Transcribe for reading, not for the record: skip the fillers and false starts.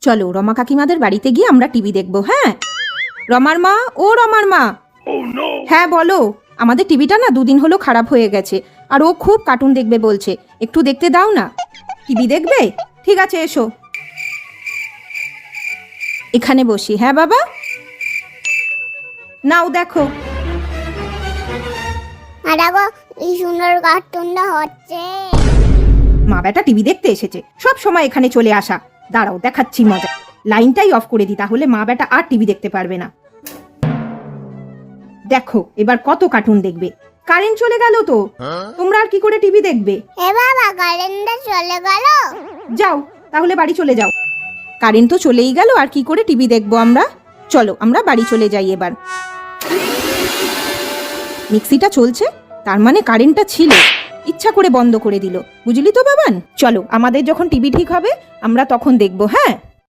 চলো রমা কাকিমাদের বাড়িতে গিয়ে আমরা টিভি দেখবো। হ্যাঁ রমার মা, ও রমার মা। হ্যাঁ বলো, আমাদের টিভিটা না দুদিন হলো খারাপ হয়ে গেছে, আর ও খুব কার্টুন দেখবে বলছে, একটু দেখতে দাও না। টিভি দেখবে? ঠিক আছে এসো, এখানে বসি। হ্যাঁ বাবা, নাও দেখো। এই সুন্দর কার্টুনটা হচ্ছে। মা বেটা টিভি দেখতে এসেছে, সব সময় এখানে চলে আসা। দাঁড়াও দেখাচ্ছি মজা। লাইনটাই অফ করে দি, তাহলে মা বেটা আর টিভি দেখতে পারবে না। দেখো এবার কত কার্টুন দেখবে। কারেন্ট চলে গেল তো, তোমরা আর কি করে টিভি দেখবে? এ বাবা, কারেন্টটা চলে গেল। যাও তাহলে বাড়ি চলে যাও। কারেন্ট তো চলেই গেল, আর কি করে টিভি দেখবো আমরা? চলো আমরা বাড়ি চলে যাই এবার। মিক্সিটা চলছে, তার মানে কারেন্টটা ছিল, ইচ্ছা করে বন্ধ করে দিল, বুঝলি তো বাবান। চলো আমাদের যখন টিভি ঠিক হবে আমরা তখন দেখবো। হ্যাঁ।